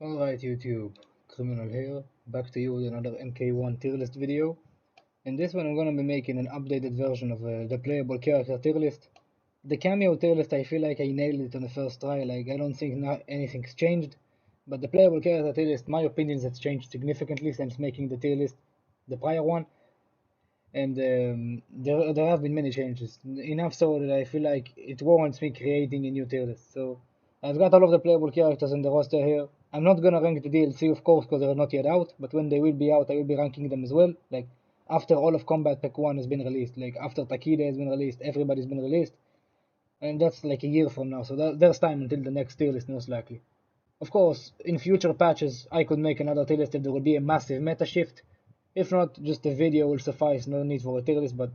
Alright YouTube, Criminal here, back to you with another MK1 tier list video. In this one I'm gonna be making an updated version of the playable character tier list. The cameo tier list, I feel like I nailed it on the first try, like I don't think anything's changed. But the playable character tier list, my opinion has changed significantly since making the tier list, the prior one. And there have been many changes, enough so that I feel like it warrants me creating a new tier list. So I've got all of the playable characters in the roster here. I'm not gonna rank the DLC, of course, because they're not yet out, but when they will be out, I will be ranking them as well. Like after all of Combat Pack 1 has been released, like after Takeda has been released, everybody's been released, and that's like a year from now. So there's time until the next tier list, most likely. Of course, in future patches, I could make another tier list if there would be a massive meta shift. If not, just a video will suffice, no need for a tier list, but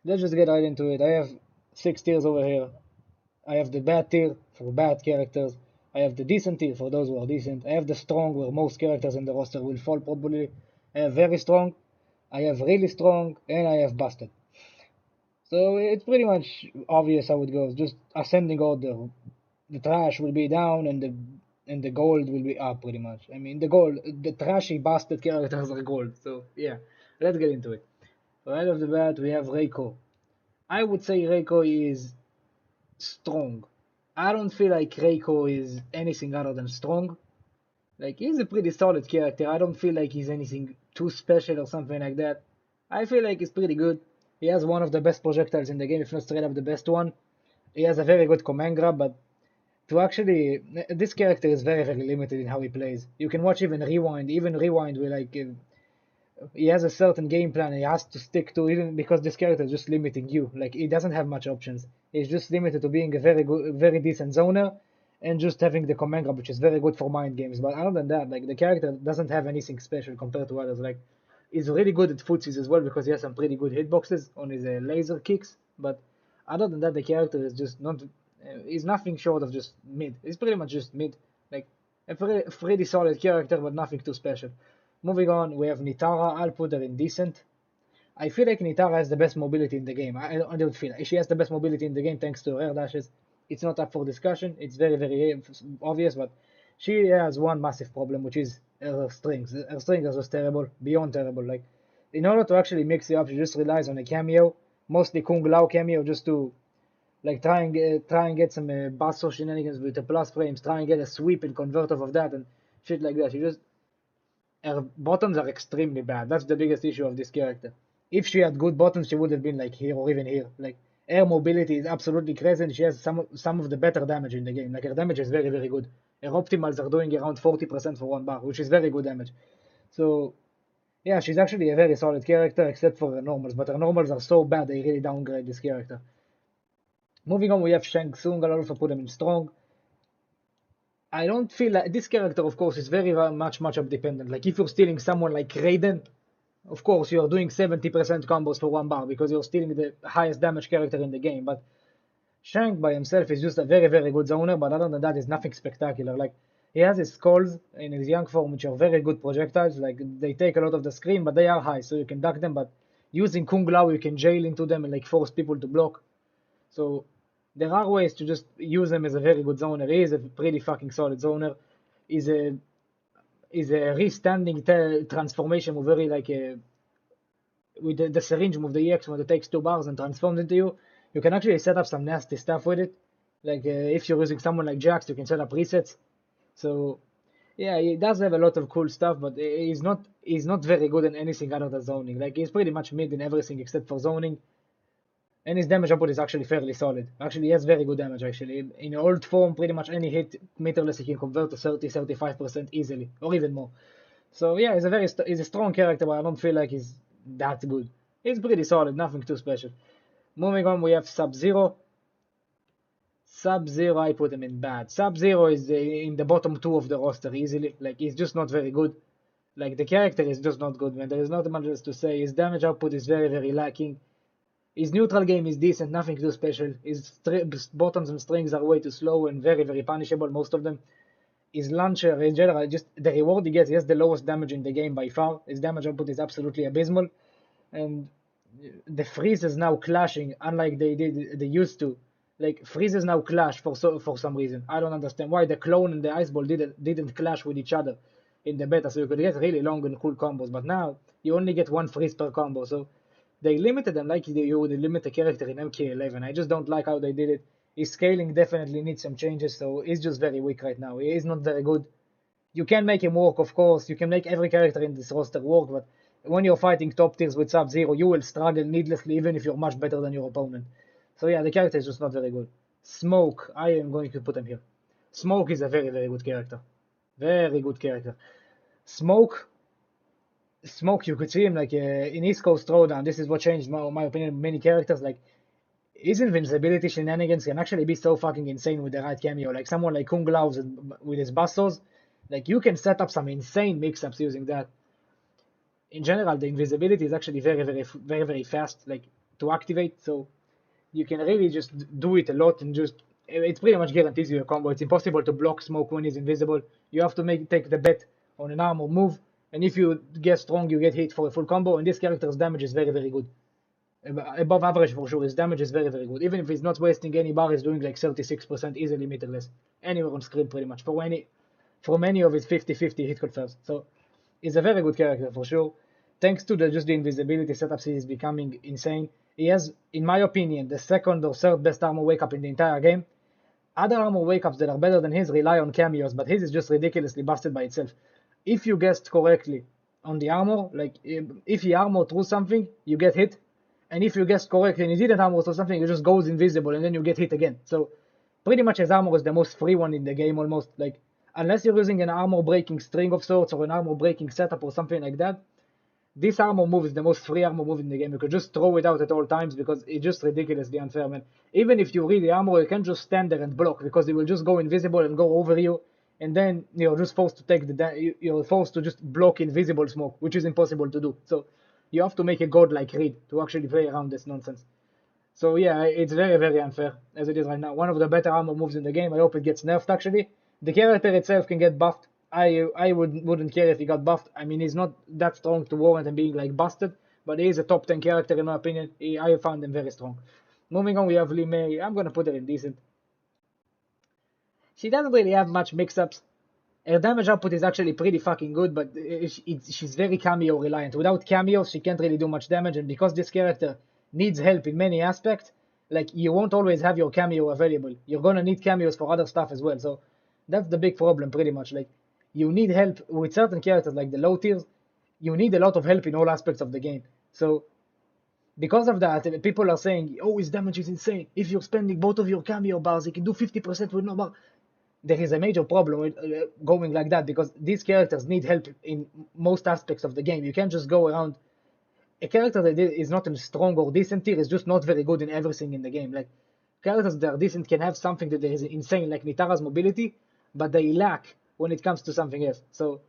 let's just get right into it. I have 6 tiers over here. I have the bad tier for bad characters. I have the decent tier for those who are decent. I have the strong, where most characters in the roster will fall probably. I have very strong. I have really strong, and I have busted. So it's pretty much obvious how it goes. Just ascending order. The trash will be down, and the gold will be up pretty much. I mean, the trashy busted characters are gold. So yeah, let's get into it. Right off the bat, we have Reiko. I would say Reiko is strong. I don't feel like Reiko is anything other than strong. Like, he's a pretty solid character. I don't feel like he's anything too special or something like that. I feel like he's pretty good. He has one of the best projectiles in the game, if not straight up the best one. He has a very good command grab, but to actually, this character is very, very limited in how he plays. You can watch even rewind with like he has a certain game plan he has to stick to, even because this character is just limiting you. Like, he doesn't have much options. He's just limited to being a very good, very decent zoner, and just having the command grab, which is very good for mind games. But other than that, like, the character doesn't have anything special compared to others. Like, he's really good at footsies as well because he has some pretty good hitboxes on his laser kicks. But other than that, the character is just not. He's nothing short of just mid. He's pretty much just mid. Like, a pretty solid character, but nothing too special. Moving on, we have Nitara. I'll put her in decent. I feel like Nitara has the best mobility in the game. I don't feel like she has the best mobility in the game thanks to her air dashes. It's not up for discussion. It's very, very obvious, but she has one massive problem, which is her strings. Her strings are just terrible, beyond terrible. Like, in order to actually mix it up, she just relies on a cameo, mostly Kung Lao cameo, just to like try and get some basso shenanigans with the plus frames, try and get a sweep and convert off of that and shit like that. She just her bottoms are extremely bad. That's the biggest issue of this character. If she had good bottoms, she would have been like here or even here. Like, air mobility is absolutely crazy, and she has some of the better damage in the game. Like, her damage is very, very good. Her optimals are doing around 40% for one bar, which is very good damage. So yeah, she's actually a very solid character except for her normals, but her normals are so bad they really downgrade this character. Moving on, we have Shang Tsung. I'll also put him in strong. I don't feel like this character, of course, is very much matchup dependent. Like, if you're stealing someone like Raiden, of course, you're doing 70% combos for one bar because you're stealing the highest damage character in the game. But Shank by himself is just a very, very good zoner, but other than that, is nothing spectacular. Like, he has his skulls in his young form, which are very good projectiles. Like, they take a lot of the screen, but they are high, so you can duck them. But using Kung Lao, you can jail into them and like force people to block. So there are ways to just use him as a very good zoner. He is a pretty fucking solid zoner. He's a restanding transformation move, very like a with the syringe move, the EX move that takes 2 bars and transforms into you. You can actually set up some nasty stuff with it. Like if you're using someone like Jax, you can set up resets. So yeah, he does have a lot of cool stuff, but he's not very good in anything other than zoning. Like, he's pretty much mid in everything except for zoning. And his damage output is actually fairly solid. Actually, he has very good damage, actually. In old form, pretty much any hit meterless he can convert to 30-35% easily, or even more. So yeah, he's a strong character, but I don't feel like he's that good. He's pretty solid, nothing too special. Moving on, we have Sub-Zero. Sub-Zero, I put him in bad. Sub-Zero is in the bottom 2 of the roster easily. Like, he's just not very good. Like, the character is just not good, man. There is not much else to say. His damage output is very, very lacking. His neutral game is decent, nothing too special. His bottoms and strings are way too slow and very, very punishable, most of them. His launcher, in general, just the reward he gets, he has the lowest damage in the game by far. His damage output is absolutely abysmal. And the freeze is now clashing, unlike they used to. like freezes now clash for some reason. I don't understand why the clone and the ice ball didn't clash with each other in the beta, so you could get really long and cool combos. But now you only get one freeze per combo, so they limited them like you would limit a character in MK11. I just don't like how they did it. His scaling definitely needs some changes, so he's just very weak right now. He is not very good. You can make him work, of course. You can make every character in this roster work, but when you're fighting top tiers with Sub-Zero, you will struggle needlessly even if you're much better than your opponent. So yeah, the character is just not very good. Smoke, I am going to put him here. Smoke is a very, very good character. Very good character. Smoke, you could see him like in East Coast Throwdown. This is what changed my opinion. Many characters like his invincibility shenanigans can actually be so fucking insane with the right cameo. Like someone like Kung Lao with his bastos, like you can set up some insane mix-ups using that. In general, the invisibility is actually very fast, like to activate. So you can really just do it a lot and just it pretty much guarantees you a combo. It's impossible to block Smoke when he's invisible. You have to take the bet on an armor move, and if you get strong, you get hit for a full combo. And this character's damage is very good, above average for sure. His damage is very good. Even if he's not wasting any bar, he's doing like 36% easily meterless anywhere on screen pretty much from any of his 50-50 hit confirms. So he's a very good character for sure. Thanks to just the invisibility setups, he is becoming insane. He has, in my opinion, the second or third best armor wake up in the entire game. Other armor wake ups that are better than his rely on cameos, but his is just ridiculously busted by itself. If you guessed correctly on the armor, like if he armor through something, you get hit. And if you guessed correctly and he didn't armor through something, it just goes invisible and then you get hit again. So pretty much his armor is the most free one in the game almost. Like unless you're using an armor breaking string of sorts or an armor breaking setup or something like that, this armor move is the most free armor move in the game. You could just throw it out at all times because it's just ridiculously unfair, man. Even if you read the armor, you can't just stand there and block because it will just go invisible and go over you, and then you're just forced to take you're forced to just block invisible smoke, which is impossible to do. So you have to make a godlike read to actually play around this nonsense. So yeah, it's very unfair as it is right now. One of the better armor moves in the game. I hope it gets nerfed actually. The character itself can get buffed. I wouldn't care if he got buffed. I mean, he's not that strong to warrant him being like busted, but he is a top 10 character in my opinion. I found him very strong. Moving on, we have Lee May. I'm gonna put her in decent. She doesn't really have much mix-ups. Her damage output is actually pretty fucking good, but she's very cameo reliant. Without cameos, she can't really do much damage, and because this character needs help in many aspects, like you won't always have your cameo available. You're gonna need cameos for other stuff as well. So that's the big problem, pretty much. Like you need help with certain characters, like the low tiers. You need a lot of help in all aspects of the game. So because of that, people are saying, "Oh, his damage is insane. If you're spending both of your cameo bars, he can do 50% with no bar." There is a major problem with going like that because these characters need help in most aspects of the game. You can't just go around. A character that is not in strong or decent tier is just not very good in everything in the game. Like characters that are decent can have something that is insane, like Nitara's mobility, but they lack when it comes to something else. So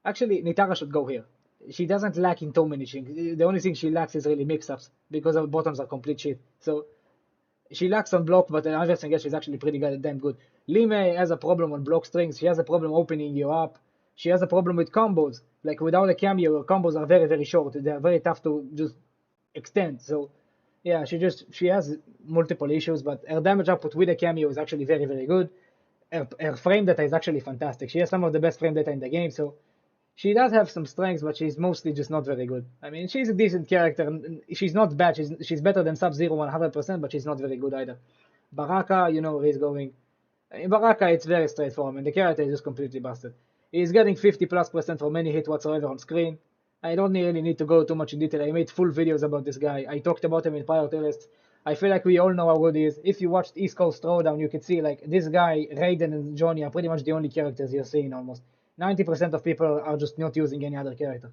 actually, Nitara should go here. She doesn't lack in too many things. The only thing she lacks is really mix-ups because her bottoms are complete shit. So she lacks on block, but everything else she's actually pretty damn good. Lee May has a problem on block strings. She has a problem opening you up. She has a problem with combos. Like without a cameo, her combos are very short. They're very tough to just extend. So yeah, she has multiple issues, but her damage output with a cameo is actually very good. Her frame data is actually fantastic. She has some of the best frame data in the game. So she does have some strengths, but she's mostly just not very good. I mean, she's a decent character. And she's not bad. She's better than Sub-Zero 100%, but she's not very good either. Baraka, you know where he's going. In Baraka, it's very straightforward, and the character is just completely busted. He's getting 50+% from any hit whatsoever on screen. I don't really need to go too much in detail. I made full videos about this guy. I talked about him in prior tier lists. I feel like we all know how good he is. If you watched East Coast Throwdown, you could see like this guy, Raiden and Johnny are pretty much the only characters you're seeing almost. 90% of people are just not using any other character.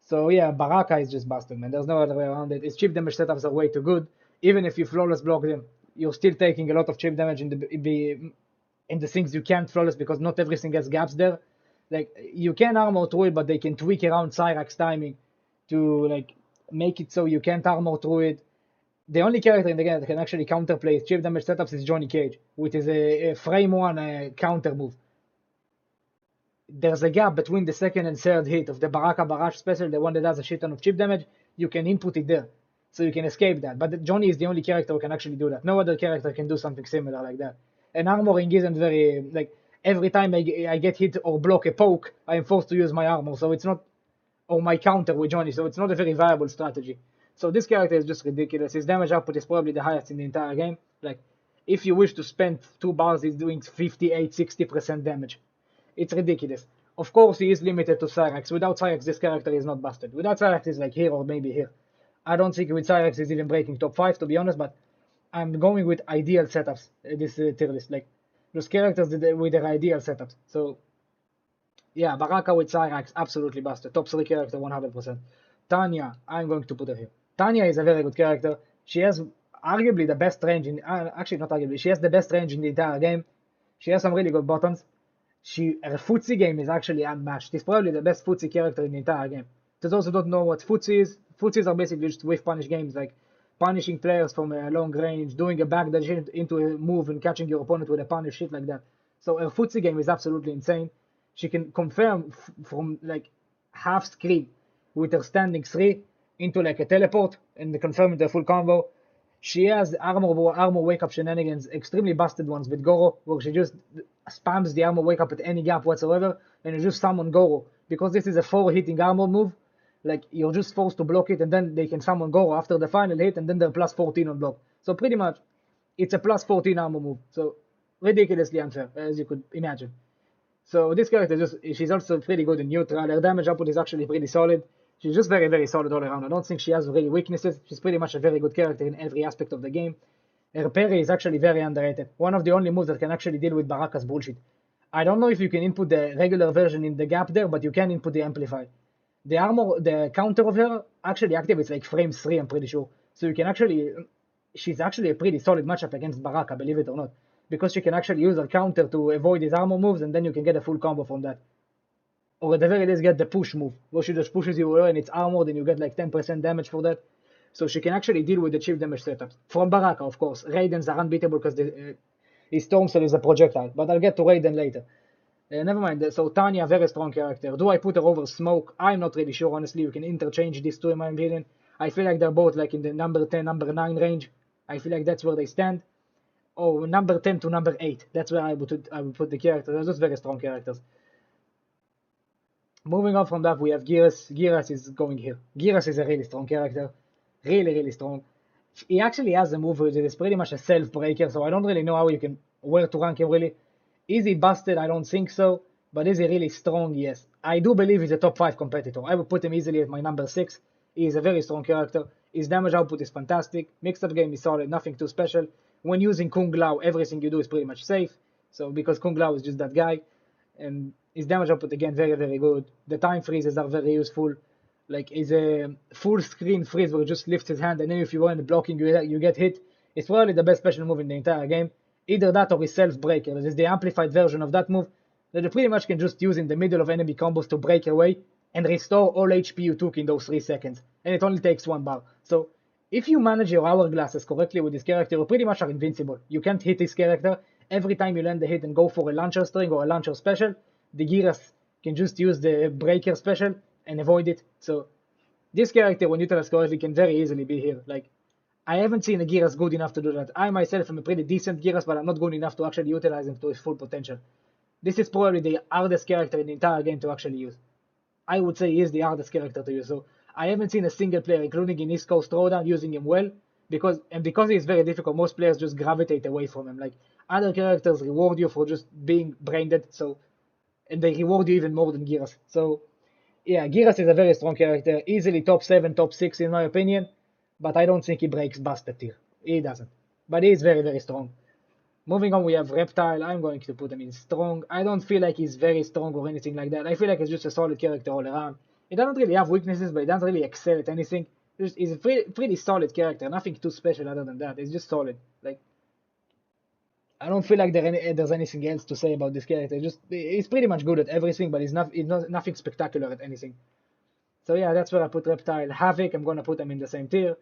So yeah, Baraka is just busted, man. There's no other way around it. His chip damage setups are way too good. Even if you flawless block them, you're still taking a lot of chip damage in the things you can't flawless because not everything has gaps there. Like you can armor through it, but they can tweak around Cyrax's timing to like make it so you can't armor through it. The only character in the game that can actually counterplay chip damage setups is Johnny Cage, which is a frame one counter move. There's a gap between the second and third hit of the Baraka Barrage special, the one that does a shit ton of chip damage. You can input it there. so you can escape that. But Johnny is the only character who can actually do that. No other character can do something similar like that. And armoring isn't very, like, every time I get hit or block a poke, I am forced to use my armor, so it's not, or my counter with Johnny, so it's not a very viable strategy. So this character is just ridiculous. His damage output is probably the highest in the entire game. Like, if you wish to spend 2 bars, he's doing 58-60% damage. It's ridiculous. Of course, he is limited to Cyrax. Without Cyrax, this character is not busted. Without Cyrax, he's like here or maybe here. I don't think with Cyrax he's even breaking top 5, to be honest, but I'm going with ideal setups, this tier list. Like, those characters with their ideal setups. So, yeah, Baraka with Cyrax, absolutely busted. Top 3 character, 100%. Tanya, I'm going to put her here. Tanya is a very good character. She has arguably the best range in, actually not arguably, she has the best range in the entire game. She has some really good buttons. Her footsie game is actually unmatched. She's probably the best footsie character in the entire game. To those who don't know what footsie is, footsies are basically just whiff punish games, like punishing players from a long range, doing a backdash into a move and catching your opponent with a punish, shit like that. So her footsie game is absolutely insane. She can confirm from like half screen with her standing 3 into like a teleport and confirm into a full combo. She has armor wake up shenanigans, extremely busted ones with Goro, where she just spams the armor wake up at any gap whatsoever, and you just summon Goro. Because this is a 4 hitting armor move, like you're just forced to block it, and then they can summon Goro after the final hit, and then they're plus 14 on block. So pretty much, it's a plus 14 armor move. So ridiculously unfair, as you could imagine. So this character she's also pretty good in neutral. Her damage output is actually pretty solid. She's just very, very solid all around. I don't think she has really weaknesses. She's pretty much a very good character in every aspect of the game. Her parry is actually very underrated. One of the only moves that can actually deal with Baraka's bullshit. I don't know if you can input the regular version in the gap there, but you can input the amplify. The counter of her actually activates like frames 3, I'm pretty sure. So you can actually, she's actually a pretty solid matchup against Baraka, believe it or not. Because she can actually use her counter to avoid his armor moves, and then you can get a full combo from that. Or at the very least get the push move, where she just pushes you away and it's armored and you get like 10% damage for that. So she can actually deal with the cheap damage setups. From Baraka, of course. Raidens are unbeatable because his Storm Cell is a projectile, but I'll get to Raiden later. Never mind, so Tanya, very strong character. Do I put her over Smoke? I'm not really sure, honestly. You can interchange these two in my opinion. I feel like they're both like in the number 10, number 9 range. I feel like that's where they stand. Oh, number 10 to number 8. That's where I would put the characters. They're just very strong characters. Moving on from that, we have Geras. Geras is going here. Geras is a really strong character. Really, really strong. He actually has a move that is pretty much a self-breaker, so I don't really know where to rank him really. Is he busted? I don't think so. But is he really strong? Yes. I do believe he's a top 5 competitor. I would put him easily at my number 6. He is a very strong character. His damage output is fantastic. Mixed-up game is solid, nothing too special. When using Kung Lao, everything you do is pretty much safe. So because Kung Lao is just that guy. And his damage output again very, very good. The time freezes are very useful. Like is a full screen freeze where he just lifts his hand and then if you weren't blocking you get hit. It's probably the best special move in the entire game. Either that or his self-breaker. This is the amplified version of that move that you pretty much can just use in the middle of enemy combos to break away and restore all HP you took in those 3 seconds. And it only takes 1 bar. So if you manage your hourglasses correctly with this character, you pretty much are invincible. You can't hit this character. Every time you land a hit and go for a launcher string or a launcher special, the Geras can just use the breaker special and avoid it. So this character, when utilized correctly, can very easily be here. Like, I haven't seen a Geras good enough to do that. I myself am a pretty decent Geras, but I'm not good enough to actually utilize him to his full potential. This is probably the hardest character in the entire game to actually use. I would say he is the hardest character to use. So I haven't seen a single player, including in East Coast Throwdown, using him well. Because he is very difficult, most players just gravitate away from him. Like, other characters reward you for just being brain dead, and they reward you even more than Geras. So, yeah, Geras is a very strong character, easily top 7, top 6 in my opinion, but I don't think he breaks busted tier. He doesn't. But he is very, very strong. Moving on, we have Reptile. I'm going to put him in strong. I don't feel like he's very strong or anything like that. I feel like he's just a solid character all around. He doesn't really have weaknesses, but he doesn't really excel at anything. He's a pretty solid character. Nothing too special other than that. He's just solid. Like, I don't feel like there's anything else to say about this character. He's pretty much good at everything, but he's nothing spectacular at anything. So yeah, that's where I put Reptile. Havoc, I'm gonna put him in the same tier.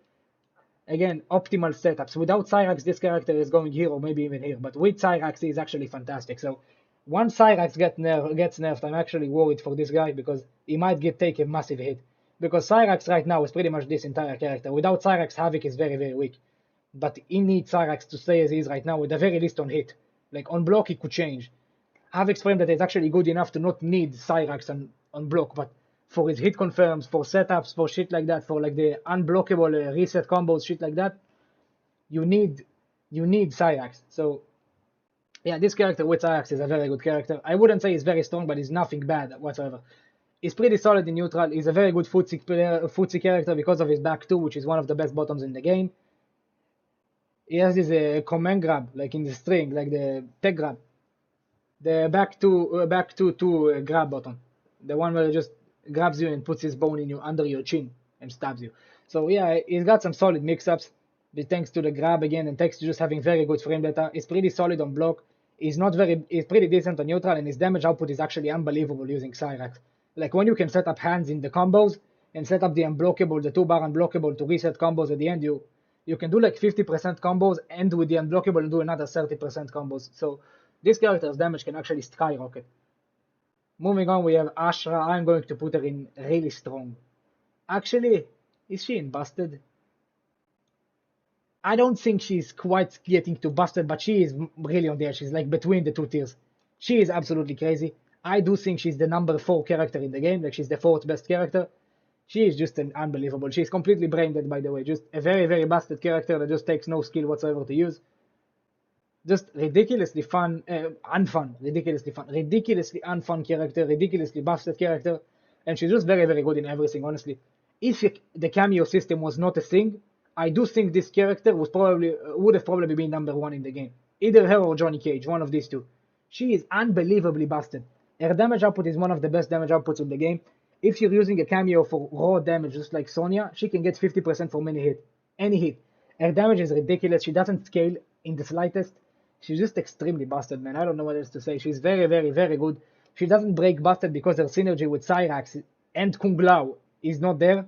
Again, optimal setups. Without Cyrax, this character is going here or maybe even here. But with Cyrax, he's actually fantastic. So once Cyrax gets nerfed, I'm actually worried for this guy because he might take a massive hit. Because Cyrax right now is pretty much this entire character. Without Cyrax, Havoc is very, very weak. But he needs Cyrax to stay as he is right now, with the very least on hit. Like on block, he could change. Havoc's frame that is actually good enough to not need Cyrax on block, but for his hit confirms, for setups, for shit like that, for like the unblockable reset combos, shit like that, you need Cyrax. So yeah, this character with Cyrax is a very good character. I wouldn't say he's very strong, but he's nothing bad whatsoever. He's pretty solid in neutral. He's a very good footsie character because of his back two, which is one of the best bottoms in the game. He has this command grab, like in the string, like the tech grab. The back two grab button, the one where it just grabs you and puts his bone in you under your chin and stabs you. So yeah, he's got some solid mix-ups, thanks to the grab again and thanks to just having very good frame data. He's pretty solid on block. He's pretty decent on neutral, and his damage output is actually unbelievable using Cyrax. Like when you can set up hands in the combos and set up the unblockable, the 2-bar unblockable to reset combos at the end, you can do like 50% combos, and with the unblockable and do another 30% combos. So this character's damage can actually skyrocket. Moving on, we have Ashra. I'm going to put her in really strong. Actually, is she in busted? I don't think she's quite getting to busted, but she is really on the edge. She's like between the two tiers. She is absolutely crazy. I do think she's the number 4 character in the game. Like she's the 4th best character. She is just an unbelievable. She's completely brain dead, by the way. Just a very, very busted character that just takes no skill whatsoever to use. Just ridiculously fun, ridiculously unfun character, ridiculously busted character, and she's just very, very good in everything, honestly. If the cameo system was not a thing, I do think this character would have probably been number 1 in the game. Either her or Johnny Cage, one of these two. She is unbelievably busted. Her damage output is one of the best damage outputs in the game. If you're using a cameo for raw damage, just like Sonya, she can get 50% from any hit. Her damage is ridiculous. She doesn't scale in the slightest. She's just extremely busted, man. I don't know what else to say. She's very, very, very good. She doesn't break busted because her synergy with Cyrax and Kung Lao is not there.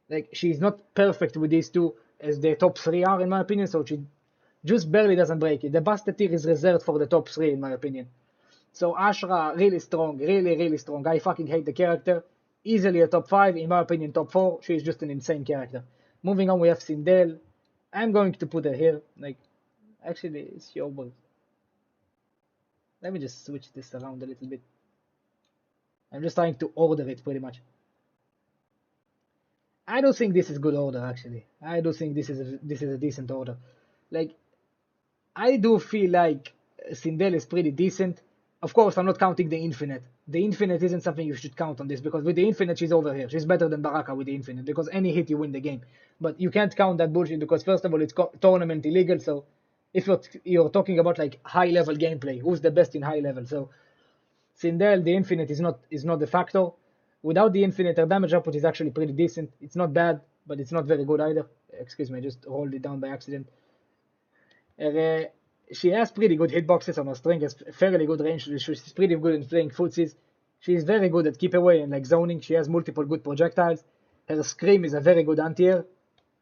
Like, she's not perfect with these two as the top 3 are, in my opinion, so she just barely doesn't break it. The busted tier is reserved for the top 3, in my opinion. So Ashra, really strong, really, really strong. I fucking hate the character. Easily a top 5, in my opinion, top 4. She's just an insane character. Moving on, we have Sindel. I'm going to put her here. Like, actually, it's your boy. Let me just switch this around a little bit. I'm just trying to order it pretty much. I don't think this is good order, actually. I do think this is a decent order. Like, I do feel like Sindel is pretty decent. Of course, I'm not counting the Infinite. The Infinite isn't something you should count on this, because with the Infinite, she's over here. She's better than Baraka with the Infinite, because any hit you win the game. But you can't count that bullshit, because first of all, it's tournament illegal, so if you're talking about like high-level gameplay, who's the best in high level? So Sindel, the Infinite is not the factor. Without the Infinite, her damage output is actually pretty decent. It's not bad, but it's not very good either. Excuse me, I just rolled it down by accident. She has pretty good hitboxes on her string, has fairly good range. She's pretty good in playing footsies. She's very good at keep away and like zoning. She has multiple good projectiles. Her scream is a very good anti-air,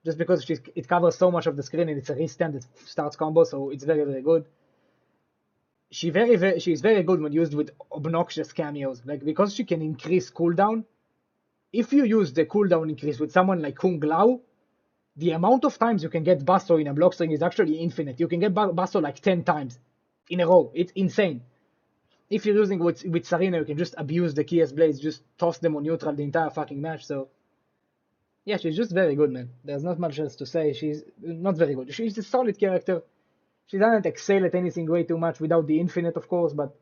just because it covers so much of the screen and it's a restand that starts combo, so it's very, very good. She's very good when used with obnoxious cameos, like because she can increase cooldown. If you use the cooldown increase with someone like Kung Lao, the amount of times you can get Basso in a block string is actually infinite. You can get Basso like 10 times in a row. It's insane. If you're using with Sarina, you can just abuse the Kia's blades, just toss them on neutral the entire fucking match. So yeah, she's just very good, man. There's not much else to say. She's not very good. She's a solid character. She doesn't excel at anything way too much without the Infinite, of course, but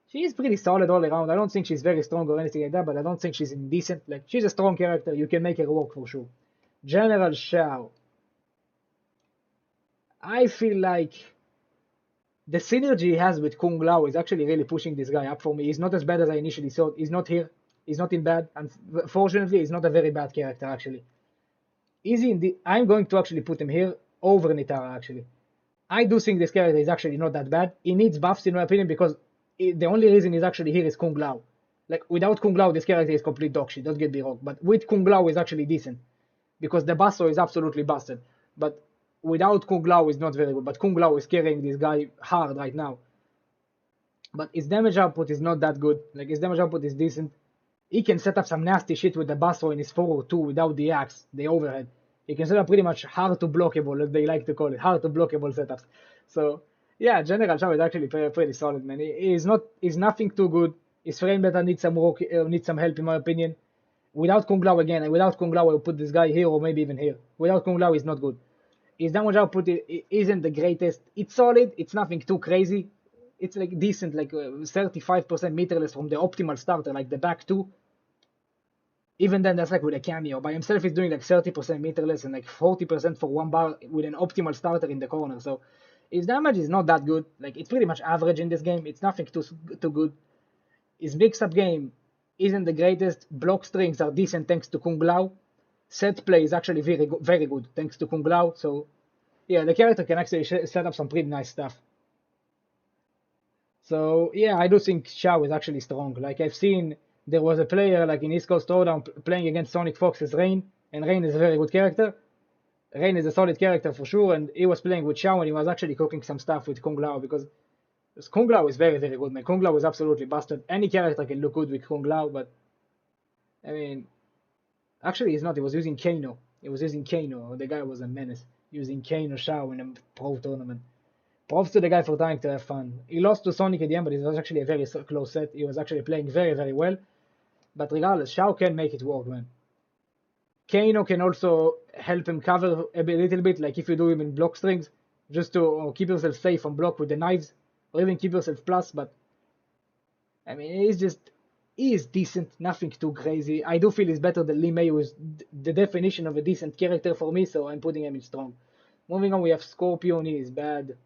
she is pretty solid all around. I don't think she's very strong or anything like that, but I don't think she's indecent. Like, she's a strong character. You can make her work for sure. General Shao. I feel like the synergy he has with Kung Lao is actually really pushing this guy up for me. He's not as bad as I initially thought. He's not here. He's not in bad. And fortunately, he's not a very bad character, actually. I'm going to actually put him here over Nitara, actually. I do think this character is actually not that bad. He needs buffs, in my opinion, because the only reason he's actually here is Kung Lao. Like, without Kung Lao, this character is complete dog shit, don't get me wrong. But with Kung Lao, he's actually decent, because the Basso is absolutely busted. But without Kung Lao, is not very good. But Kung Lao is carrying this guy hard right now. But his damage output is not that good. Like, his damage output is decent. he can set up some nasty shit with the Basro in his 4-2 without the axe, the overhead. He can set up pretty much hard to blockable, as they like to call it, hard to blockable setups. So yeah, General Shao is actually pretty solid, man. He's nothing too good. His frame data needs some work, needs some help in my opinion. Without Kung Lao again, without Kung Lao, I would put this guy here or maybe even here. Without Kung Lao, he's not good. His damage output isn't the greatest. It's solid. It's nothing too crazy. It's like decent, like 35% meterless from the optimal starter, like the back two. Even then, that's like with a cameo. By himself, he's doing like 30% meterless and like 40% for one bar with an optimal starter in the corner. So his damage is not that good. Like it's pretty much average in this game. It's nothing too good. His mix-up game isn't the greatest. Block strings are decent thanks to Kung Lao. Set play is actually very good thanks to Kung Lao. So yeah, the character can actually set up some pretty nice stuff. So yeah, I do think Shao is actually strong. Like I've seen there was a player like in East Coast Throwdown playing against Sonic Fox's Rain, and Rain is a very good character. Rain is a solid character for sure, and he was playing with Shao and he was actually cooking some stuff with Kung Lao because Kung Lao is very, very good, man. Kung Lao is absolutely busted. Any character can look good with Kung Lao, but I mean, actually he's not. He was using Kano. He was using Kano. The guy was a menace using Kano Shao in a pro tournament. Props to the guy for trying to have fun. He lost to Sonic at the end, but it was actually a very close set. He was actually playing very, very well. But regardless, Shao can make it work, man. Kano can also help him cover a little bit, like if you do him in block strings, just to keep yourself safe on block with the knives, or even keep yourself plus. But I mean, he is decent, nothing too crazy. I do feel he's better than Li Mei, who is the definition of a decent character for me, so I'm putting him in strong. Moving on, we have Scorpion. He is bad.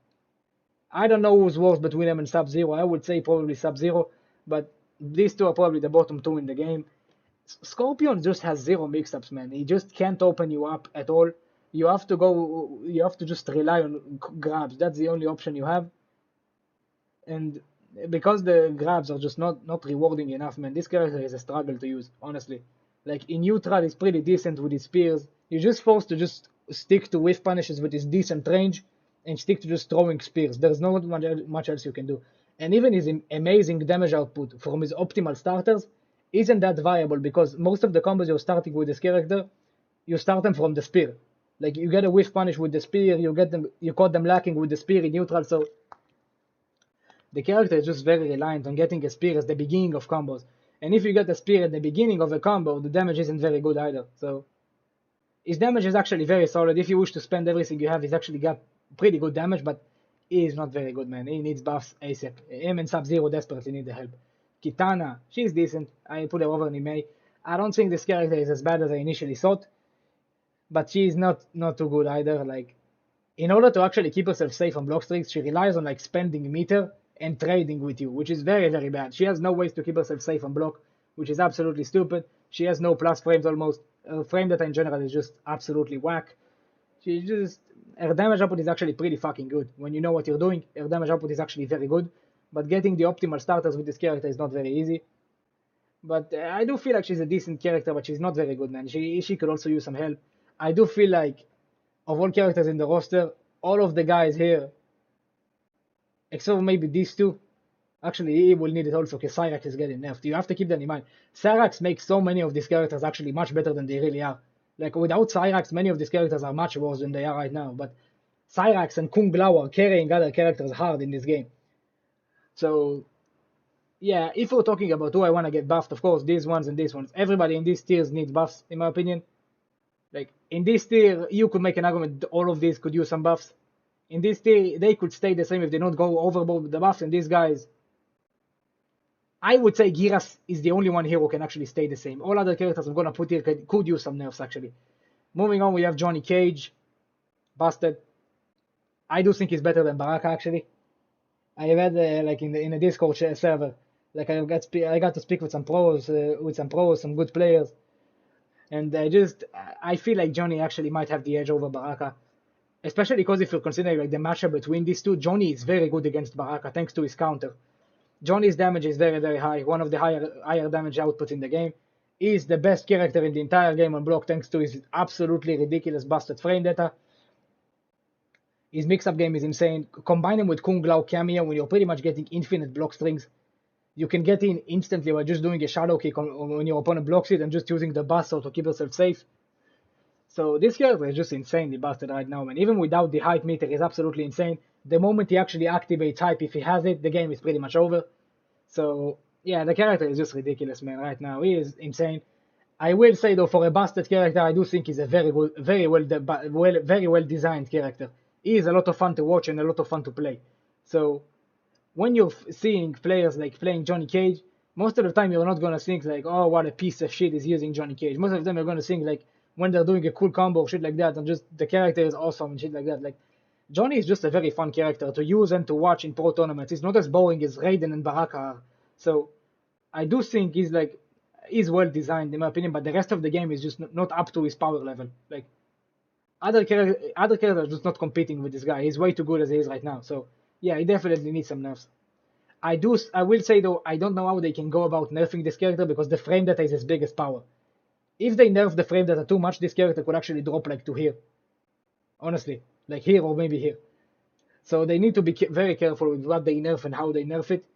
I don't know who's worse between them and Sub-Zero. I would say probably Sub-Zero, but these two are probably the bottom two in the game. Scorpion just has zero mix-ups, man. He just can't open you up at all. You have to just rely on grabs. That's the only option you have. And because the grabs are just not rewarding enough, man, this character is a struggle to use, honestly. Like in neutral, he's pretty decent with his spears. You're just forced to just stick to whiff punishes with his decent range and stick to just throwing spears. There's not much else you can do. And even his amazing damage output from his optimal starters isn't that viable because most of the combos you're starting with this character, you start them from the spear. Like you get a whiff punish with the spear, you caught them lacking with the spear in neutral, so the character is just very reliant on getting a spear as the beginning of combos. And if you get a spear at the beginning of a combo, the damage isn't very good either. So his damage is actually very solid. If you wish to spend everything you have, he's actually got pretty good damage, but he is not very good, man. He needs buffs ASAP. Him and Sub-Zero desperately need the help. Kitana, she's decent. I put her over Nimei. I don't think this character is as bad as I initially thought, but she's not too good either. Like, in order to actually keep herself safe on block streaks, she relies on like spending meter and trading with you, which is very, very bad. She has no ways to keep herself safe on block, which is absolutely stupid. She has no plus frames almost. Her frame data in general is just absolutely whack. Her damage output is actually pretty fucking good. When you know what you're doing, her damage output is actually very good. But getting the optimal starters with this character is not very easy. But I do feel like she's a decent character, but she's not very good, man. She could also use some help. I do feel like, of all characters in the roster, all of the guys here, except for maybe these two, actually he will need it also because Cyrax is getting nerfed. You have to keep that in mind. Cyrax makes so many of these characters actually much better than they really are. Like without Cyrax, many of these characters are much worse than they are right now. But Cyrax and Kung Lao are carrying other characters hard in this game. So yeah, if we're talking about who I want to get buffed, of course, these ones and these ones. Everybody in these tiers needs buffs, in my opinion. Like, in this tier, you could make an argument that all of these could use some buffs. In this tier, they could stay the same if they don't go overboard with the buffs, and these guys... I would say Giras is the only one here who can actually stay the same. All other characters I'm going to put here could use some nerfs, actually. Moving on, we have Johnny Cage. Busted. I do think he's better than Baraka, actually. I read, like, in the Discord server, like, I got to speak with some pros, some good players. And I feel like Johnny actually might have the edge over Baraka. Especially because if you're considering like the matchup between these two, Johnny is very good against Baraka thanks to his counter. Johnny's damage is very, very high, one of the higher damage outputs in the game. He is the best character in the entire game on block thanks to his absolutely ridiculous busted frame data. His mix-up game is insane. Combine him with Kung Lao cameo when you're pretty much getting infinite block strings. You can get in instantly by just doing a shadow kick when your opponent blocks it and just using the buster to keep yourself safe. So this character is just insanely busted right now, man. Even without the hype meter, he's absolutely insane. The moment he actually activates hype, if he has it, the game is pretty much over. So yeah, the character is just ridiculous, man. Right now, he is insane. I will say though, for a busted character, I do think he's a very good, very well designed character. He is a lot of fun to watch and a lot of fun to play. So when you're seeing players like playing Johnny Cage, most of the time you're not gonna think like, oh, what a piece of shit is using Johnny Cage. Most of the time you're gonna think like when they're doing a cool combo or shit like that, and just the character is awesome and shit like that. Like Johnny is just a very fun character to use and to watch in pro tournaments. It's not as boring as Raiden and Baraka are. So I do think he's well designed in my opinion, but the rest of the game is just not up to his power level. Like other characters are just not competing with this guy. He's way too good as he is right now. So yeah, he definitely needs some nerfs. I will say though, I don't know how they can go about nerfing this character because the frame data is his biggest power. If they nerf the frame data too much, this character could actually drop like to here. Honestly, like here or maybe here. So they need to be very careful with what they nerf and how they nerf it.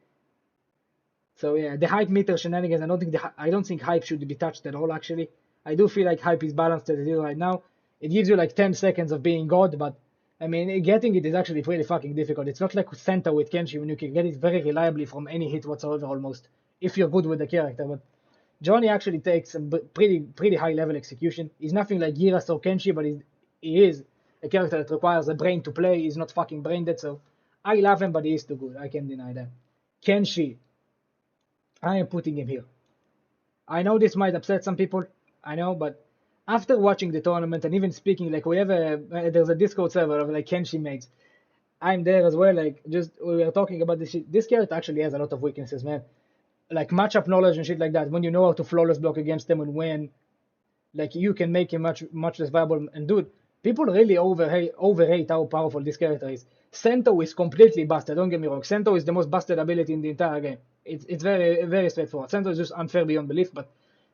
So yeah, the hype meter shenanigans. I don't think hype should be touched at all. Actually, I do feel like hype is balanced as it is right now. It gives you like 10 seconds of being God, but I mean, getting it is actually pretty fucking difficult. It's not like Senta with Kenshi when you can get it very reliably from any hit whatsoever almost, if you're good with the character. But Johnny actually takes a pretty high level execution. He's nothing like Giras or Kenshi, but he is a character that requires a brain to play. He's not fucking brain dead, so I love him, but he is too good. I can't deny that. Kenshi, I am putting him here. I know this might upset some people. I know, but after watching the tournament and even speaking, like we have there's a Discord server of like Kenshi mates. I'm there as well. Like just we were talking about this shit. This character actually has a lot of weaknesses, man. Like matchup knowledge and shit like that. When you know how to flawless block against them and when, like you can make him much less viable. And dude, people really overrate how powerful this character is. Sento is completely busted. Don't get me wrong. Sento is the most busted ability in the entire game. It's very straightforward. Sento is just unfair beyond belief, but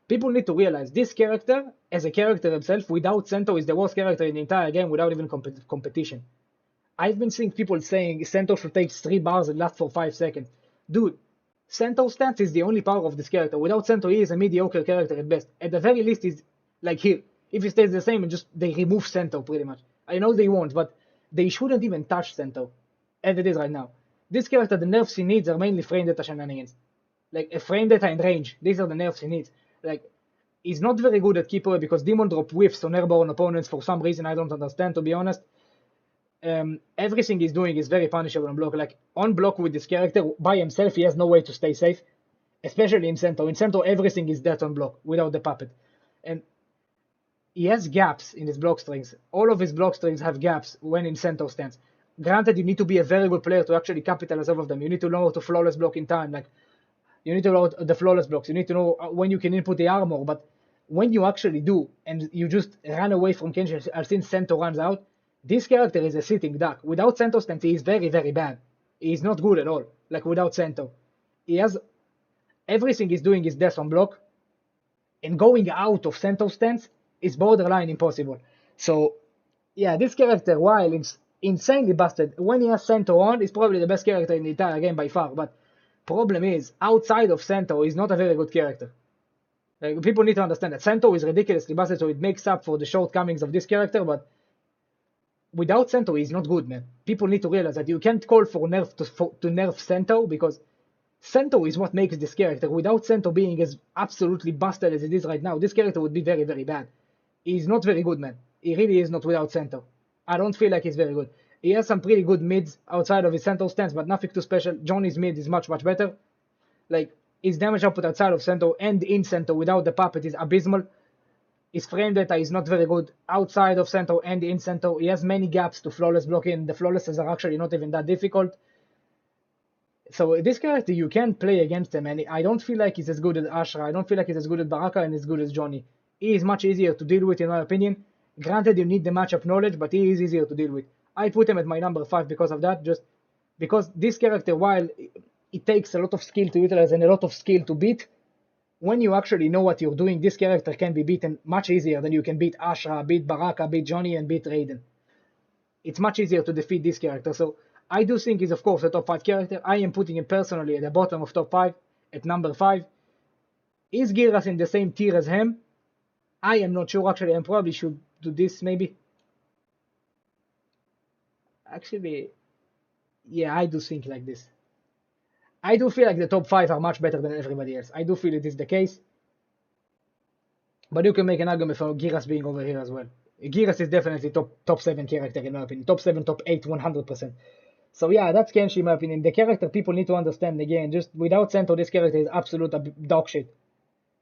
people need to realize this character, as a character himself, without Sento, is the worst character in the entire game without even competition. I've been seeing people saying Sento should take 3 bars and last for 5 seconds. Dude, Sento's stance is the only power of this character. Without Sento, he is a mediocre character at best. At the very least, he's like here. If he stays the same and just they remove Sento pretty much. I know they won't, but they shouldn't even touch Sento as it is right now. This character, the nerfs he needs are mainly frame data shenanigans. Like a frame data and range. These are the nerfs he needs. Like, he's not very good at keep away because Demon Drop whiffs on airborne opponents for some reason I don't understand, to be honest. Everything he's doing is very punishable on block. Like, on block with this character, by himself, he has no way to stay safe. Especially in Sento. In Sento, everything is dead on block without the puppet. And he has gaps in his block strings. All of his block strings have gaps when in Sento stance. Granted, you need to be a very good player to actually capitalize off of them. You need to know how to flawless block in time. Like, you need to know the flawless blocks. You need to know when you can input the armor. But when you actually do, and you just run away from Kenshi as since Sento runs out, this character is a sitting duck. Without Sento stance, he is very, very bad. He is not good at all. Like without Sento. He has everything he's doing is death on block. And going out of Sento stance is borderline impossible. So yeah, this character, while it's insanely busted, when he has Sento on, is probably the best character in the entire game by far. But problem is, outside of Sento, he's not a very good character. Like, people need to understand that Sento is ridiculously busted, so it makes up for the shortcomings of this character, but without Sento, he's not good, man. People need to realize that you can't call for nerf to nerf Sento, because Sento is what makes this character. Without Sento being as absolutely busted as it is right now, this character would be very, very bad. He's not very good, man. He really is not without Sento. I don't feel like he's very good. He has some pretty good mids outside of his Sento stance, but nothing too special. Johnny's mid is much, much better. Like, his damage output outside of Sento and in Sento without the puppet is abysmal. His frame data is not very good outside of Sento and in Sento. He has many gaps to flawless block in. The flawlesses are actually not even that difficult. So this character, you can play against him, and I don't feel like he's as good as Ashra. I don't feel like he's as good as Baraka and as good as Johnny. He is much easier to deal with, in my opinion. Granted, you need the matchup knowledge, but he is easier to deal with. I put him at my number 5 because of that, just because this character, while it takes a lot of skill to utilize and a lot of skill to beat, when you actually know what you're doing, this character can be beaten much easier than you can beat Ashra, beat Baraka, beat Johnny, and beat Raiden. It's much easier to defeat this character, so I do think he's of course a top 5 character. I am putting him personally at the bottom of top 5. At number 5, is Giras in the same tier as him? I am not sure. Actually, I probably should do this maybe. Actually, yeah, I do think like this. I do feel like the top 5 are much better than everybody else. I do feel it is the case. But you can make an argument for Giras being over here as well. Giras is definitely top 7 character in my opinion. Top 7, top 8, 100%. So yeah, that's Kenshi in my opinion. The character people need to understand again. Just without Sento, this character is absolute dog shit.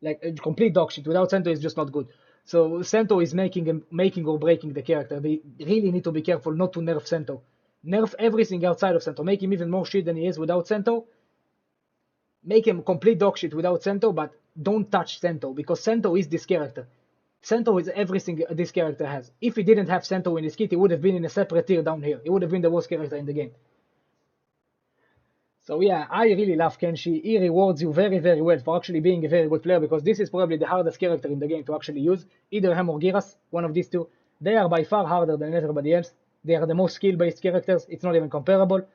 Like complete dog shit. Without Sento, it's just not good. So Sento is making or breaking the character. They really need to be careful not to nerf Sento. Nerf everything outside of Sento. Make him even more shit than he is without Sento. Make him complete dog shit without Sento, but don't touch Sento because Sento is this character. Sento is everything this character has. If he didn't have Sento in his kit, he would have been in a separate tier down here. He would have been the worst character in the game. So yeah, I really love Kenshi. He rewards you very, very well for actually being a very good player because this is probably the hardest character in the game to actually use. Either him or Giras, one of these two. They are by far harder than everybody else. They are the most skill-based characters. It's not even comparable.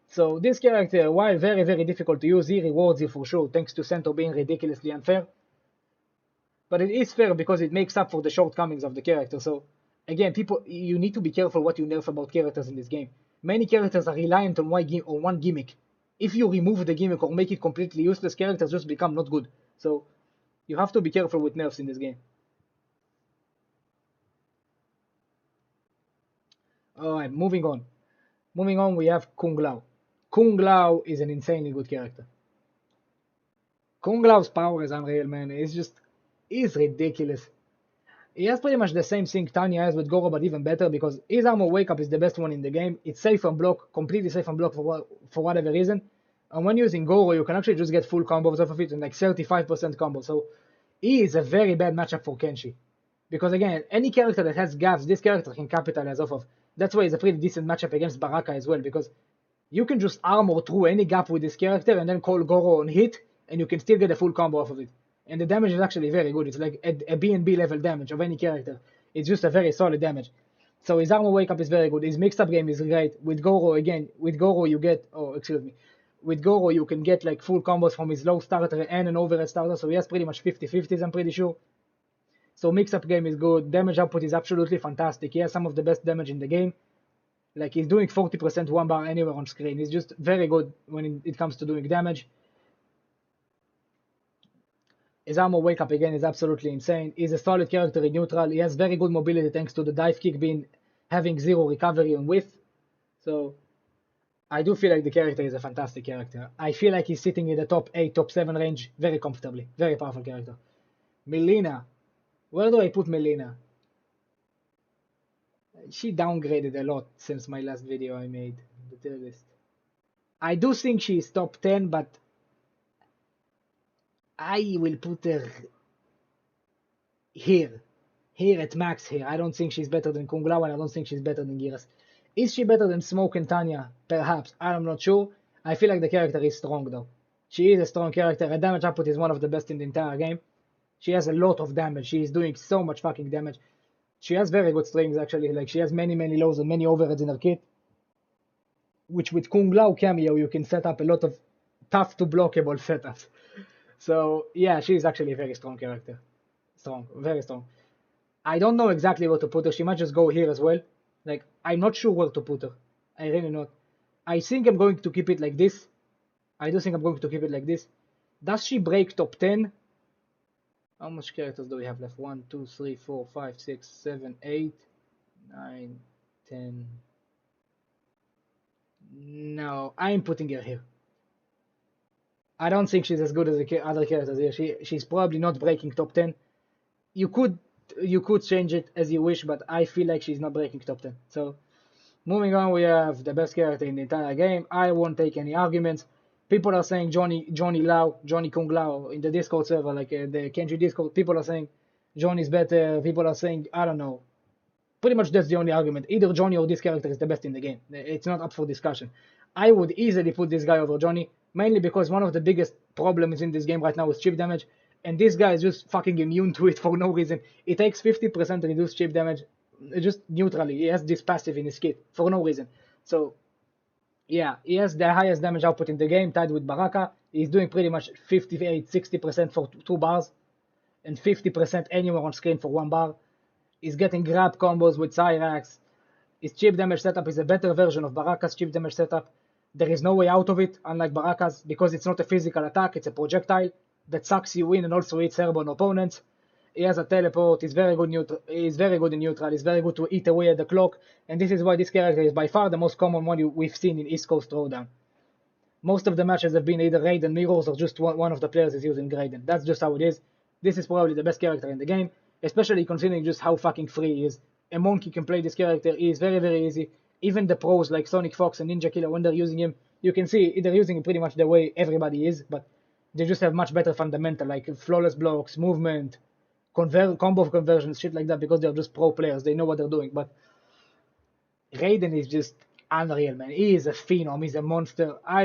So this character, while very, very difficult to use, he rewards you for sure, thanks to Sento being ridiculously unfair. But it is fair because it makes up for the shortcomings of the character. So again, people, you need to be careful what you nerf about characters in this game. Many characters are reliant on one gimmick. If you remove the gimmick or make it completely useless, characters just become not good. So you have to be careful with nerfs in this game. Alright, moving on. Moving on, we have Kung Lao. Kung Lao is an insanely good character. Kung Lao's power is unreal, man. He's ridiculous. He has pretty much the same thing Tanya has with Goro, but even better because his armor wake up is the best one in the game. It's safe on block, completely safe on block for whatever reason. And when using Goro, you can actually just get full combos off of it and like 35% combo. So he is a very bad matchup for Kenshi. Because again, any character that has gaps, this character can capitalize off of. That's why it's a pretty decent matchup against Baraka as well, because you can just armor through any gap with this character and then call Goro on hit, and you can still get a full combo off of it. And the damage is actually very good. It's like a B&B level damage of any character. It's just a very solid damage. So his armor wake up is very good. His mix-up game is great. With Goro, again, with Goro you get, with Goro you can get like full combos from his low starter and an overhead starter, so he has pretty much 50-50s, I'm pretty sure. So mix-up game is good. Damage output is absolutely fantastic. He has some of the best damage in the game. Like he's doing 40% one bar anywhere on screen. He's just very good when it comes to doing damage. His armor wake up again is absolutely insane. He's a solid character in neutral. He has very good mobility thanks to the dive kick having zero recovery on width. So I do feel like the character is a fantastic character. I feel like he's sitting in the top 8, top 7 range very comfortably. Very powerful character. Melina. Where do I put Melina? She downgraded a lot since my last video I made, the tier list. I do think she's top 10, but I will put her here at max here. I don't think she's better than Kung Lao, and I don't think she's better than Giras. Is she better than Smoke and Tanya? Perhaps. I'm not sure. I feel like the character is strong though. She is a strong character. Her damage output is one of the best in the entire game. She has a lot of damage. She is doing so much fucking damage. She has very good strings actually. Like she has many lows and many overheads in her kit. Which with Kung Lao cameo you can set up a lot of tough to blockable setups. So yeah, she's actually a very strong character. Strong, very strong. I don't know exactly where to put her. She might just go here as well. Like I'm not sure where to put her. I really not. I think I'm going to keep it like this. I do think I'm going to keep it like this. Does she break top 10? How much characters do we have left? 1, 2, 3, 4, 5, 6, 7, 8, 9, 10. No, I'm putting her here. I don't think she's as good as the other characters here. She's probably not breaking top 10. You could change it as you wish, but I feel like she's not breaking top 10. So moving on, we have the best character in the entire game. I won't take any arguments. People are saying Johnny Kung Lao in the Discord server, like the Kenji Discord. People are saying Johnny's better. People are saying, I don't know. Pretty much that's the only argument. Either Johnny or this character is the best in the game. It's not up for discussion. I would easily put this guy over Johnny, mainly because one of the biggest problems in this game right now is chip damage, and this guy is just fucking immune to it for no reason. It takes 50% reduced chip damage, just neutrally. He has this passive in his kit for no reason. So Yeah, he has the highest damage output in the game, tied with Baraka. He's doing pretty much 58-60% for 2 bars, and 50% anywhere on screen for 1 bar. He's getting grab combos with Cyrax. His chip damage setup is a better version of Baraka's chip damage setup. There is no way out of it, unlike Baraka's, because it's not a physical attack, it's a projectile that sucks you in and also hits airborne opponents. He has a teleport, he's very good he's very good in neutral, he's very good to eat away at the clock, and this is why this character is by far the most common one we've seen in East Coast Throwdown. Most of the matches have been either Raiden mirrors or just one of the players is using Raiden. That's just how it is. This is probably the best character in the game, especially considering just how fucking free he is. A monkey can play this character, he is very, very easy. Even the pros like Sonic Fox and Ninja Killer, when they're using him, you can see they're using him pretty much the way everybody is, but they just have much better fundamental, like flawless blocks, movement, combo conversions, shit like that, because they're just pro players. They know what they're doing. But Raiden is just unreal, man. He is a phenom. He's a monster. I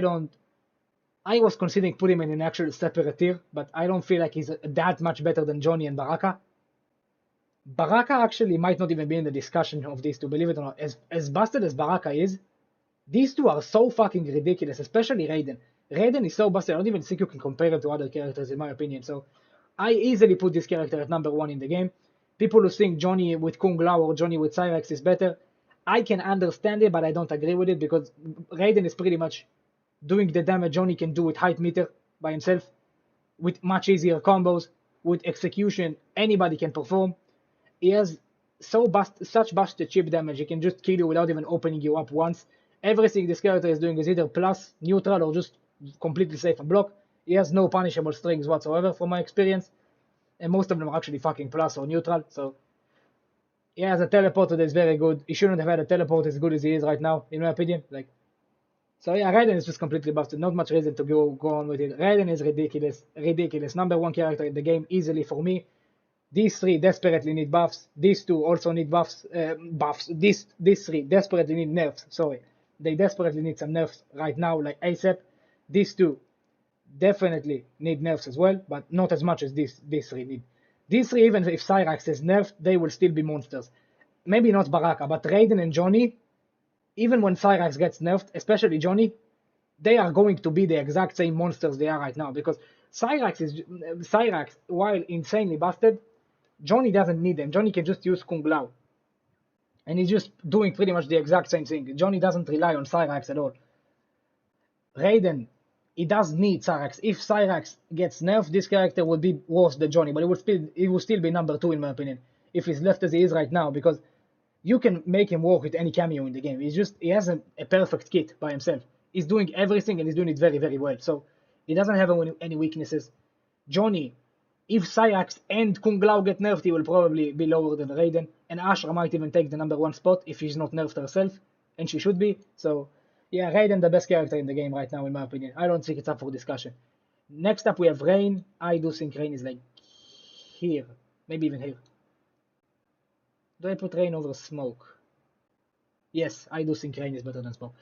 was considering putting him in an actual separate tier, but I don't feel like he's that much better than Johnny and Baraka. Baraka actually might not even be in the discussion of these two, believe it or not. As busted as Baraka is, these two are so fucking ridiculous, especially Raiden. Raiden is so busted, I don't even think you can compare him to other characters, in my opinion. So I easily put this character at #1 in the game. People who think Johnny with Kung Lao or Johnny with Cyrax is better, I can understand it, but I don't agree with it, because Raiden is pretty much doing the damage Johnny can do with height meter by himself, with much easier combos, with execution anybody can perform. He has such busted chip damage, he can just kill you without even opening you up once. Everything this character is doing is either plus, neutral, or just completely safe and block. He has no punishable strings whatsoever from my experience, and most of them are actually fucking plus or neutral, so he has a teleporter that is very good. He shouldn't have had a teleport as good as he is right now, in my opinion. So yeah, Raiden is just completely busted. Not much reason to go on with it. Raiden is ridiculous, ridiculous. #1 character in the game easily for me. These three desperately need buffs. These two also need buffs. These three desperately need nerfs. Sorry, they desperately need some nerfs right now, like ASAP. These two definitely need nerfs as well, but not as much as these three need. These three, even if Cyrax is nerfed, they will still be monsters. Maybe not Baraka, but Raiden and Johnny, even when Cyrax gets nerfed, especially Johnny, they are going to be the exact same monsters they are right now, because Cyrax, while insanely busted, Johnny doesn't need them. Johnny can just use Kung Lao. And he's just doing pretty much the exact same thing. Johnny doesn't rely on Cyrax at all. Raiden, he does need Cyrax. If Cyrax gets nerfed, this character would be worse than Johnny, but it would still be #2 in my opinion, if he's left as he is right now, because you can make him work with any cameo in the game. He has a perfect kit by himself. He's doing everything and he's doing it very, very well. So he doesn't have any weaknesses. Johnny, if Cyrax and Kung Lao get nerfed, he will probably be lower than Raiden, and Ashra might even take the #1 spot if she's not nerfed herself, and she should be. So yeah, Raiden the best character in the game right now, in my opinion. I don't think it's up for discussion. Next up we have Rain. I do think Rain is like here, maybe even here. Do I put Rain over Smoke? Yes, I do think Rain is better than Smoke.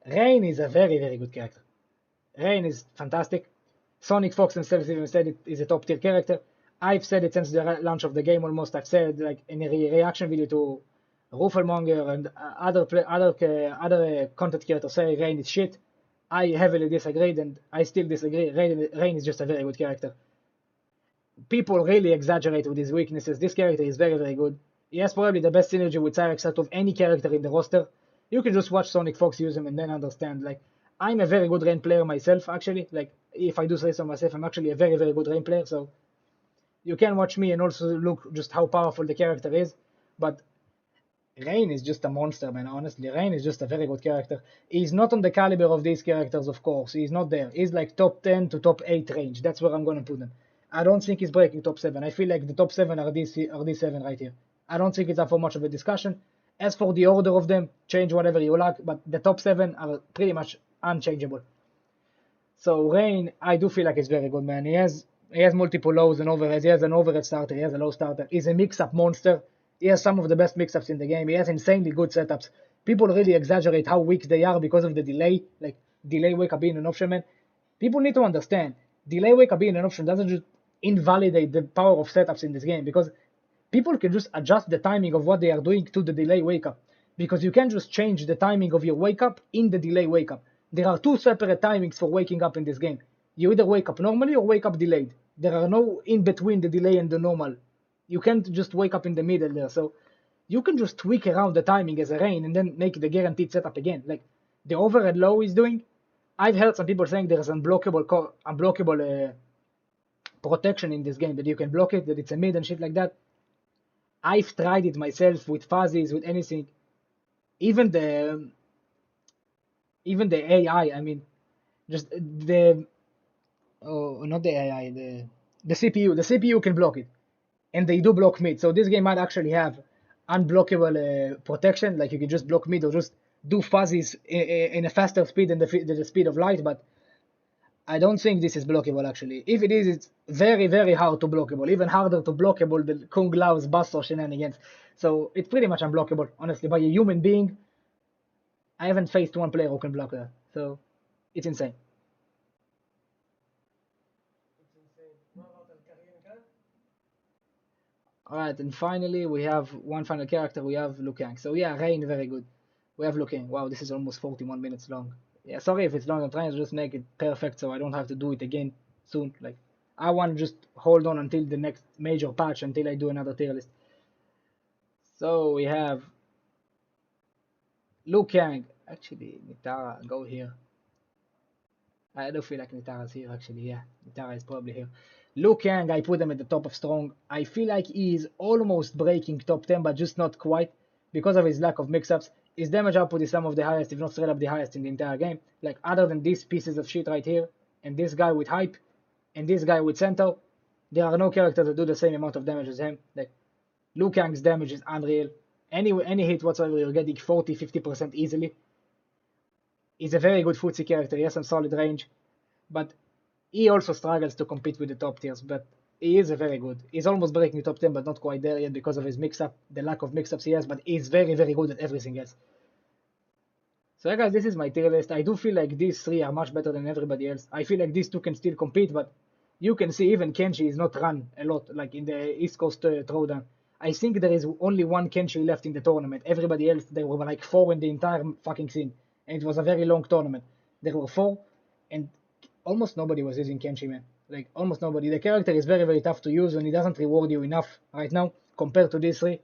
Rain is a very, very good character. Rain is fantastic. Sonic Fox himself even said it is a top tier character. I've said it since the launch of the game almost. I've said, like, in a reaction video to Ruffelmonger and other content creators say Rain is shit. I heavily disagreed, and I still disagree. Rain is just a very good character. People really exaggerate with his weaknesses. This character is very, very good. He has probably the best synergy with Cyrax out of any character in the roster. You can just watch Sonic Fox use him and then understand. Like, I'm a very good Rain player myself, actually. Like, if I do say so myself, I'm actually a very, very good Rain player. So you can watch me and also look just how powerful the character is. But Rain is just a monster, man. Honestly, Rain is just a very good character. He's not on the caliber of these characters, of course. He's not there. He's like top 10 to top 8 range. That's where I'm gonna put him. I don't think he's breaking top 7. I feel like the top 7 are these 7 right here. I don't think it's up for much of a discussion. As for the order of them, change whatever you like, but the top 7 are pretty much unchangeable. So Rain, I do feel like he's very good, man. He has multiple lows and overheads. He has an overhead starter. He has a low starter. He's a mix-up monster. He has some of the best mix-ups in the game. He has insanely good setups. People really exaggerate how weak they are because of the delay, like delay wake up being an option, man. People need to understand, delay wake up being an option doesn't just invalidate the power of setups in this game, because people can just adjust the timing of what they are doing to the delay wake up. because you can just change the timing of your wake up in the delay wake up. There are two separate timings for waking up in this game. You either wake up normally or wake up delayed. There are no in between the delay and the normal. You can't just wake up in the middle there. So you can just tweak around the timing as a rain and then make the guaranteed setup again. Like the overhead low is doing. I've heard some people saying there's unblockable protection in this game, that you can block it, that it's a mid and shit like that. I've tried it myself with fuzzies, with anything. Even the AI. I mean, just the not the AI, the CPU. The CPU can block it, and they do block mid. So this game might actually have unblockable protection. Like you can just block mid or just do fuzzies in a faster speed than the speed of light. But I don't think this is blockable actually. If it is, it's very, very hard to blockable. Even harder to blockable than Kung Lao's Buster shenanigans. So it's pretty much unblockable, honestly, by a human being. I haven't faced one player who can block that. So it's insane. Alright, and finally we have one final character. We have Liu Kang. So yeah, Rain, very good. We have Liu Kang. Wow, this is almost 41 minutes long. Yeah, sorry if it's long. I'm trying to just make it perfect so I don't have to do it again soon. Like, I want to just hold on until the next major patch, until I do another tier list. So we have Liu Kang. Actually, Nitara, go here. I don't feel like Nitara's here actually. Yeah, Nitara is probably here. Liu Kang, I put him at the top of strong. I feel like he is almost breaking top 10, but just not quite because of his lack of mix-ups. His damage output is some of the highest, if not straight up the highest in the entire game. Like, other than these pieces of shit right here, and this guy with hype, and this guy with Centaur, there are no characters that do the same amount of damage as him. Like, Liu Kang's damage is unreal. Any hit whatsoever, you're getting 40-50% easily. He's a very good footsie character. He has some solid range, but he also struggles to compete with the top tiers. But he is a very good. He's almost breaking the top 10, but not quite there yet because of his mix-up, the lack of mix-ups he has. But he's very, very good at everything else. So yeah, guys, this is my tier list. I do feel like these three are much better than everybody else. I feel like these two can still compete, but you can see even Kenshi is not run a lot, like in the East Coast Throwdown. I think there is only one Kenshi left in the tournament. Everybody else, there were like 4 in the entire fucking scene. And it was a very long tournament. There were 4, and almost nobody was using Kenshi, man. Like, almost nobody. The character is very, very tough to use, and he doesn't reward you enough right now compared to these three.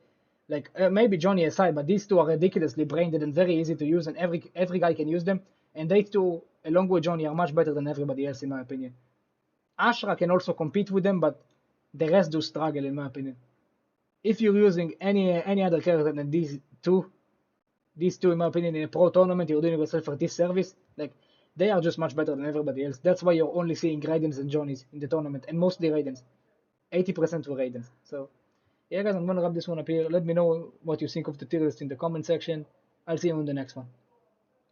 Like, maybe Johnny aside, but these two are ridiculously brained and very easy to use, and every guy can use them. And they two, along with Johnny, are much better than everybody else, in my opinion. Ashra can also compete with them, but the rest do struggle, in my opinion. If you're using any other character than these two, in my opinion, in a pro tournament, you're doing yourself a disservice. Like, they are just much better than everybody else. That's why you're only seeing Raidens and Johnnies in the tournament, and mostly Raidens. 80% were Raidens. So, yeah, guys, I'm gonna wrap this one up here. Let me know what you think of the tier list in the comment section. I'll see you in the next one.